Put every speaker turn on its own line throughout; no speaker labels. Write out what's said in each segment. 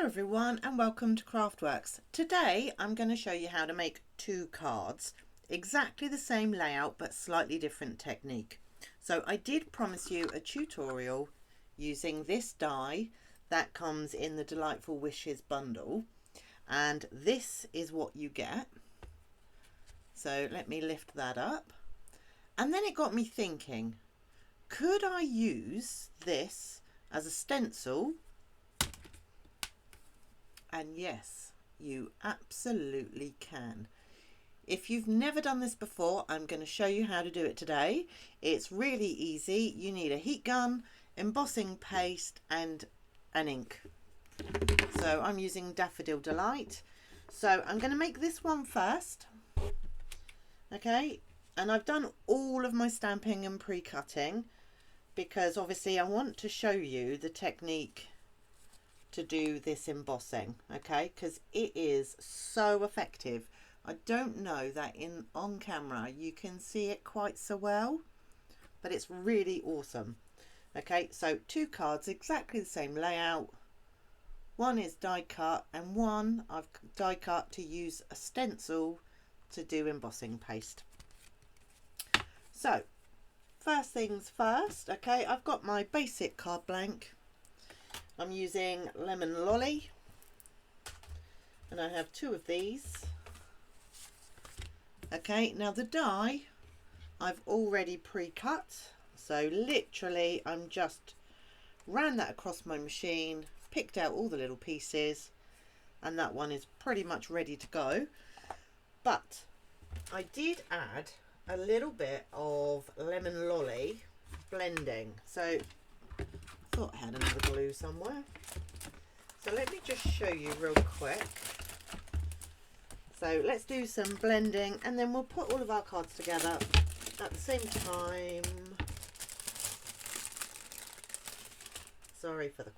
Hello everyone and welcome to Craftworks. Today I'm going to show you how to make two cards, exactly the same layout but slightly different technique. So I did promise you a tutorial using this die that comes in the Delightful Wishes bundle, and this is what you get. So let me lift that up, and then it got me thinking, could I use this as a stencil? And yes, you absolutely can. If you've never done this before, I'm going to show you how to do it today. It's really easy. You need a heat gun, embossing paste and an ink. So I'm using Daffodil Delight. So I'm going to make this one first. Okay, and I've done all of my stamping and pre-cutting because obviously I want to show you the technique to do this embossing, okay, because it is so effective. I don't know that on camera you can see it quite so well, but it's really awesome. Okay, so two cards, exactly the same layout. One is die cut and one I've die cut to use a stencil to do embossing paste. So first things first, okay, I've got my basic card blank. I'm using Lemon Lolly and I have two of these. Okay, now the die I've already pre-cut, so literally I'm just ran that across my machine, picked out all the little pieces, and that one is pretty much ready to go. But I did add a little bit of Lemon Lolly blending, so thought I had another glue somewhere. So let me just show you real quick. So let's do some blending and then we'll put all of our cards together at the same time. Sorry for the...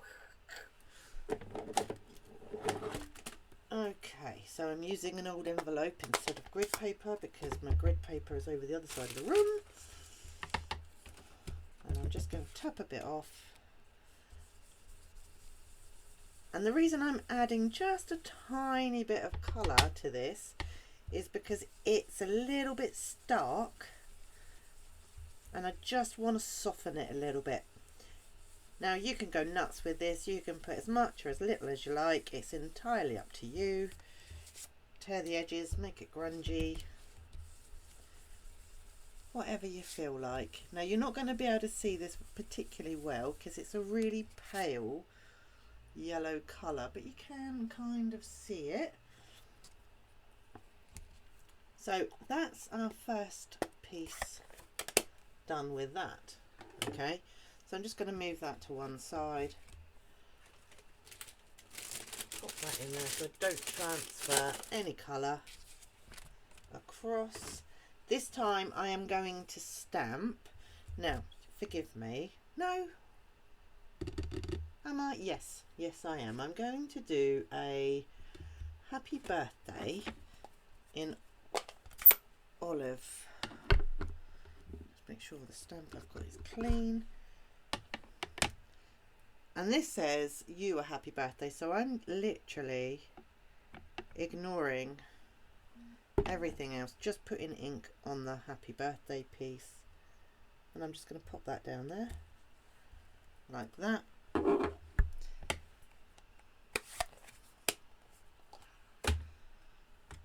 Okay, so I'm using an old envelope instead of grid paper because my grid paper is over the other side of the room. And I'm just going to tap a bit off. And the reason I'm adding just a tiny bit of colour to this is because it's a little bit stark and I just want to soften it a little bit. Now you can go nuts with this, you can put as much or as little as you like, it's entirely up to you. Tear the edges, make it grungy, whatever you feel like. Now you're not going to be able to see this particularly well because it's a really pale yellow colour, but you can kind of see it. So that's our first piece done with that. Okay, so I'm just going to move that to one side, pop that in there so I don't transfer any colour across. This time I am going to stamp. Now forgive me, no, am I? Yes, I am. I'm going to do a happy birthday in olive. Just make sure the stamp I've got is clean. And this says you a happy birthday, so I'm literally ignoring everything else, just putting ink on the happy birthday piece. And I'm just going to pop that down there like that.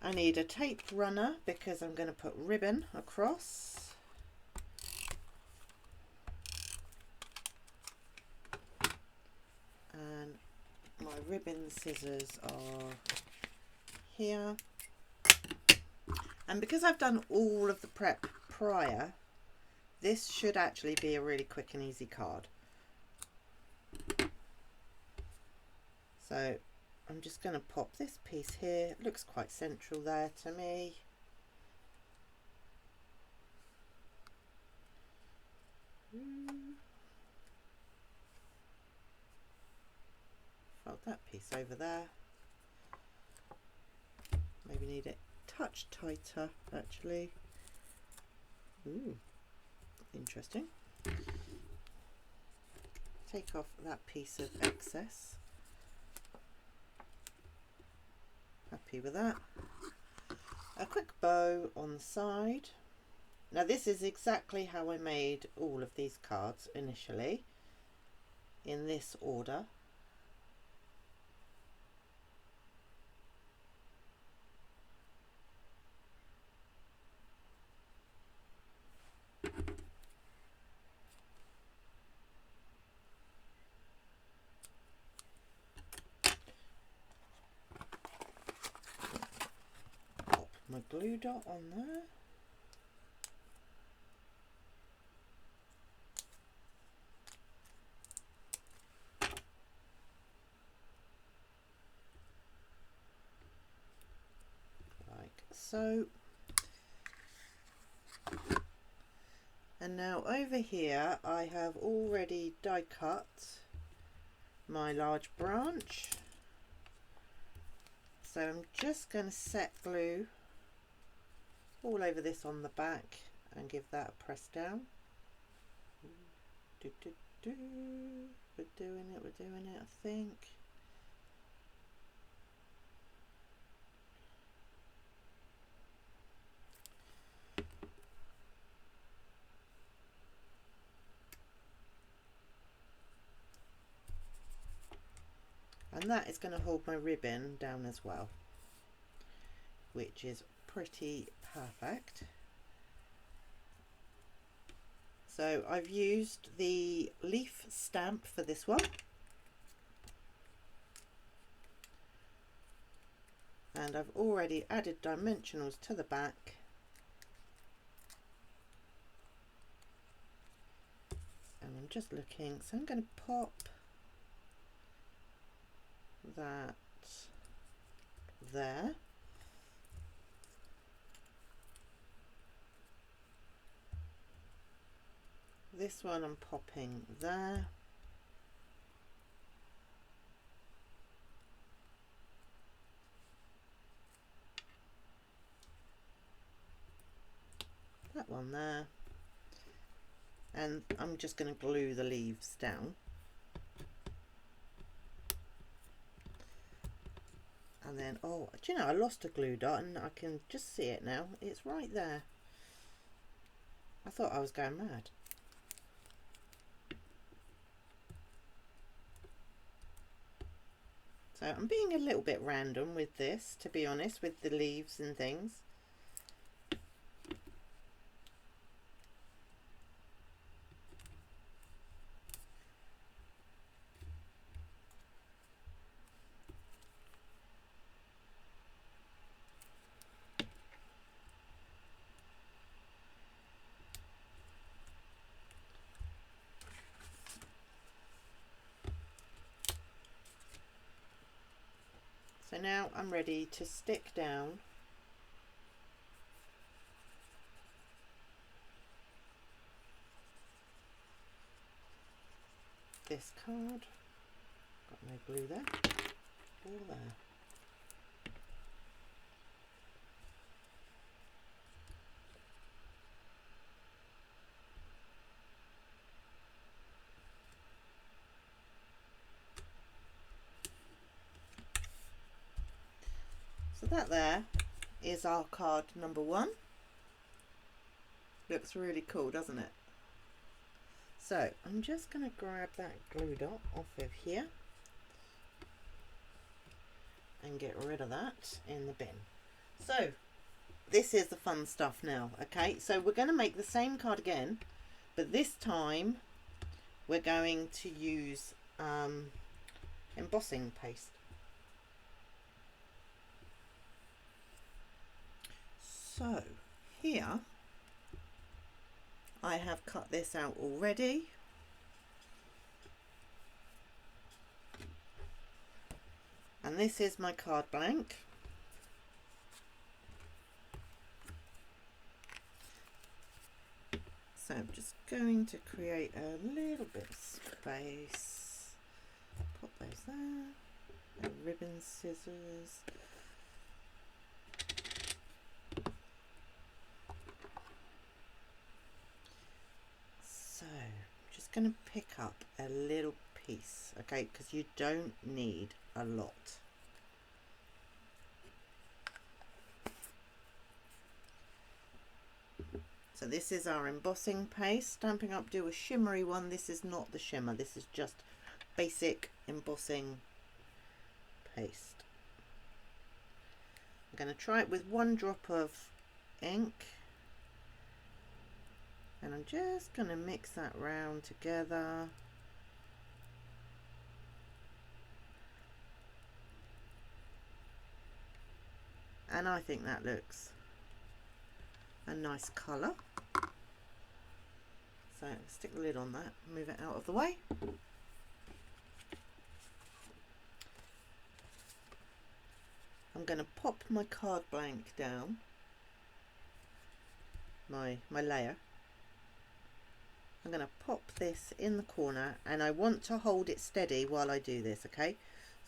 I need a tape runner because I'm going to put ribbon across. And my ribbon scissors are here. And because I've done all of the prep prior, this should actually be a really quick and easy card. So I'm just going to pop this piece here. It looks quite central there to me. Fold that piece over there. Maybe need it a touch tighter actually. Ooh, interesting. Take off that piece of excess. Happy with that. A quick bow on the side. Now this is exactly how I made all of these cards initially, in this order. Pop my glue dot on there. So, and now over here I have already die cut my large branch, so I'm just going to set glue all over this on the back and give that a press down. We're doing it, I think. And that is going to hold my ribbon down as well, which is pretty perfect. So I've used the leaf stamp for this one. And I've already added dimensionals to the back. And I'm just looking, so I'm going to pop that there. This one I'm popping there. That one there. And I'm just going to glue the leaves down. And then, oh, do you know, I lost a glue dot and I can just see it now. It's right there. I thought I was going mad. So I'm being a little bit random with this, to be honest, with the leaves and things. So now I'm ready to stick down this card. Got no glue there. All there. So that there is our card number 1. Looks really cool, doesn't it? So I'm just going to grab that glue dot off of here and get rid of that in the bin. So this is the fun stuff now. Okay, so we're going to make the same card again, but this time we're going to use embossing paste. So here I have cut this out already. And this is my card blank. So I'm just going to create a little bit of space. Pop those there. Ribbon scissors. So I'm just going to pick up a little piece, okay, because you don't need a lot. So this is our embossing paste. Stampin' Up do a shimmery one. This is not the shimmer. This is just basic embossing paste. I'm going to try it with 1 drop of ink. And I'm just going to mix that round together. And I think that looks a nice colour. So stick the lid on that, move it out of the way. I'm going to pop my card blank down, my layer. I'm going to pop this in the corner, and I want to hold it steady while I do this, okay?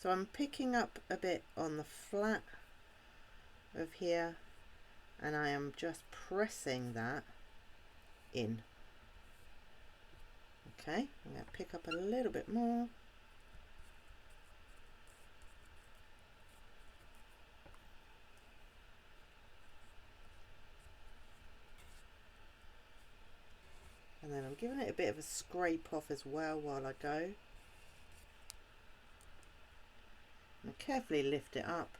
So I'm picking up a bit on the flat of here, and I am just pressing that in. Okay, I'm going to pick up a little bit more. And then I'm giving it a bit of a scrape off as well while I go. And carefully lift it up.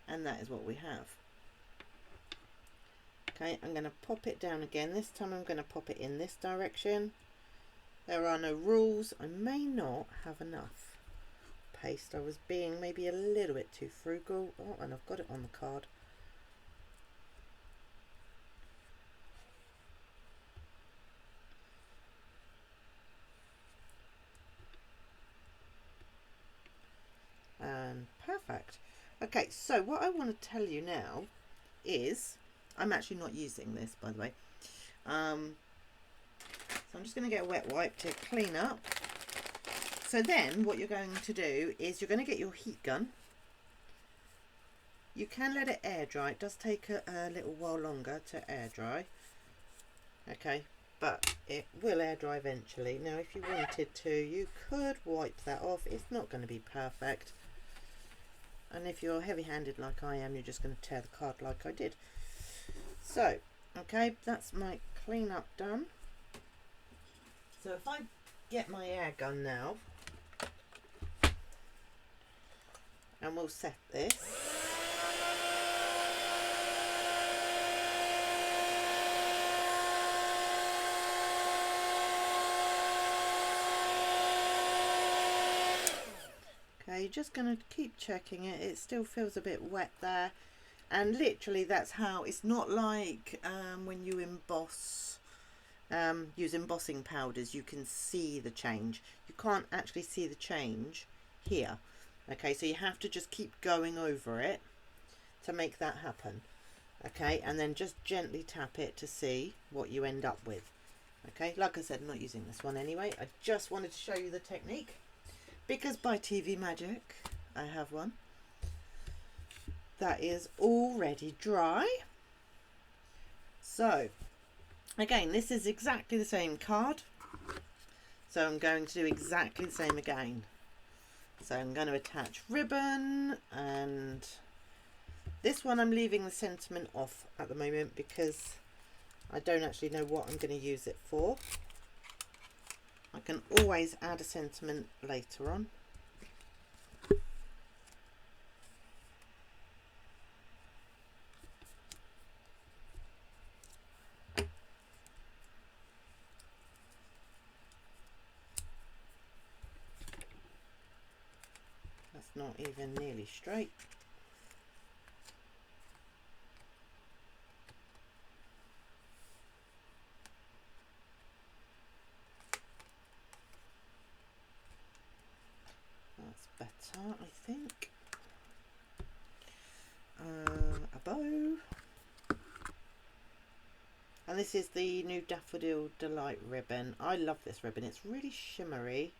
And that is what we have. Okay, I'm going to pop it down again. This time I'm going to pop it in this direction. There are no rules. I may not have enough paste. I was being maybe a little bit too frugal. Oh, and I've got it on the card. And perfect. Okay, so what I want to tell you now is, I'm actually not using this, by the way. So I'm just going to get a wet wipe to clean up. So then what you're going to do is you're going to get your heat gun. You can let it air dry. It does take a little while longer to air dry. Okay, but it will air dry eventually. Now if you wanted to, you could wipe that off. It's not going to be perfect. And if you're heavy-handed like I am, you're just going to tear the card like I did. So, okay, that's my clean up done. So if I get my air gun now, and we'll set this. Okay, you're just going to keep checking it. It still feels a bit wet there. And literally that's how, it's not like when you emboss, use embossing powders, you can see the change. You can't actually see the change here. Okay, so you have to just keep going over it to make that happen. Okay, and then just gently tap it to see what you end up with. Okay, like I said, I'm not using this one anyway. I just wanted to show you the technique, because by TV magic, I have one that is already dry. So, again, this is exactly the same card. So I'm going to do exactly the same again. So I'm going to attach ribbon, and this one I'm leaving the sentiment off at the moment because I don't actually know what I'm going to use it for. I can always add a sentiment later on. That's not even nearly straight. Better, I think. A bow, and this is the new Daffodil Delight ribbon. I love this ribbon. It's really shimmery,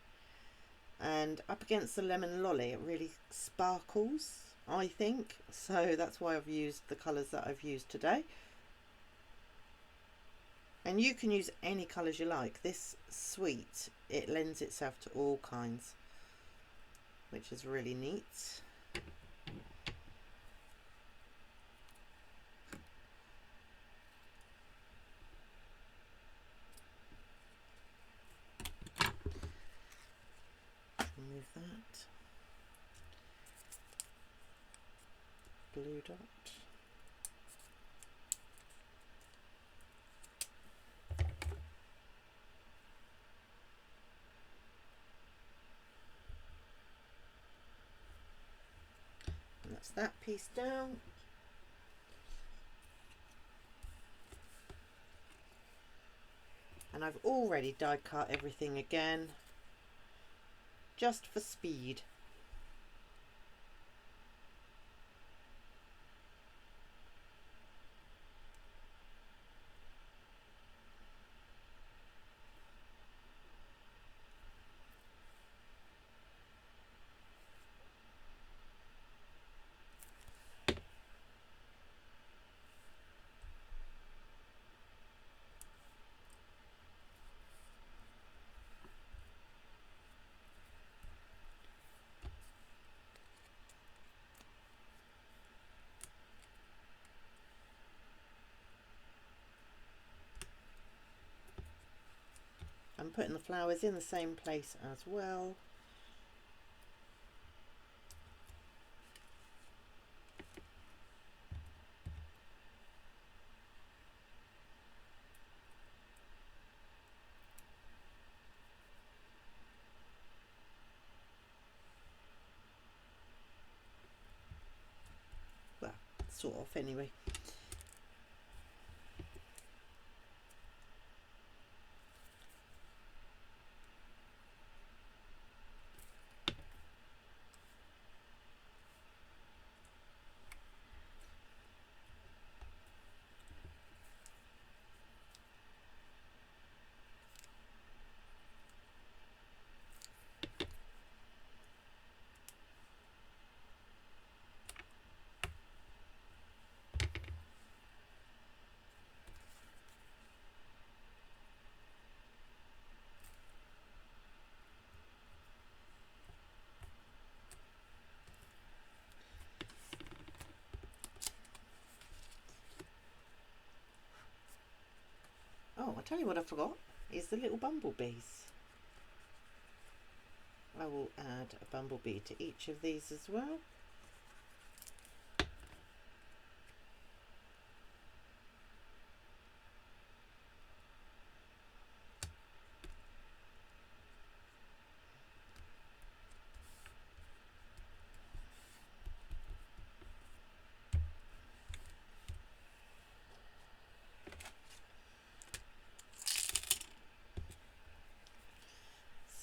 and up against the lemon lolly it really sparkles, I think, so that's why I've used the colours that I've used today. And you can use any colours you like. This sweet, it lends itself to all kinds, which is really neat. remove that. Glue dot. And that's that piece down. And I've already die cut everything again, just for speed. I'm putting the flowers in the same place as well. Well, sort of anyway. Oh, I'll tell you what I forgot, is the little bumblebees. I will add a bumblebee to each of these as well.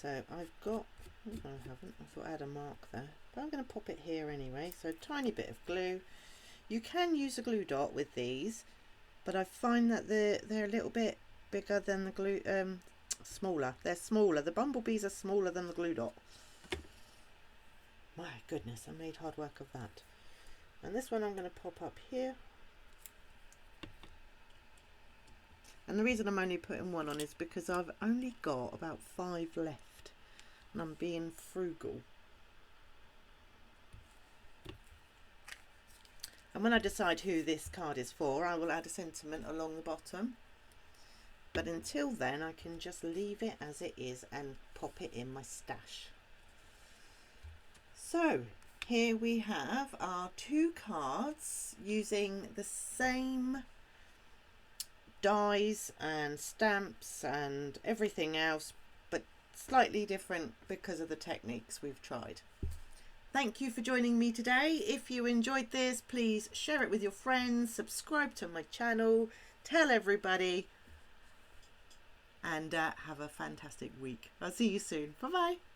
So I've got, I haven't, I thought I had a mark there, but I'm going to pop it here anyway. So a tiny bit of glue. You can use a glue dot with these, but I find that they're a little bit bigger than the glue, smaller. They're smaller. The bumblebees are smaller than the glue dot. My goodness, I made hard work of that. And this one I'm going to pop up here. And the reason I'm only putting one on is because I've only got about 5 left. And I'm being frugal. And when I decide who this card is for, I will add a sentiment along the bottom. But until then, I can just leave it as it is and pop it in my stash. So here we have our 2 cards using the same dies and stamps and everything else, but slightly different because of the techniques we've tried. Thank you for joining me today. If you enjoyed this, please share it with your friends, subscribe to my channel, tell everybody, and have a fantastic week. I'll see you soon. Bye bye.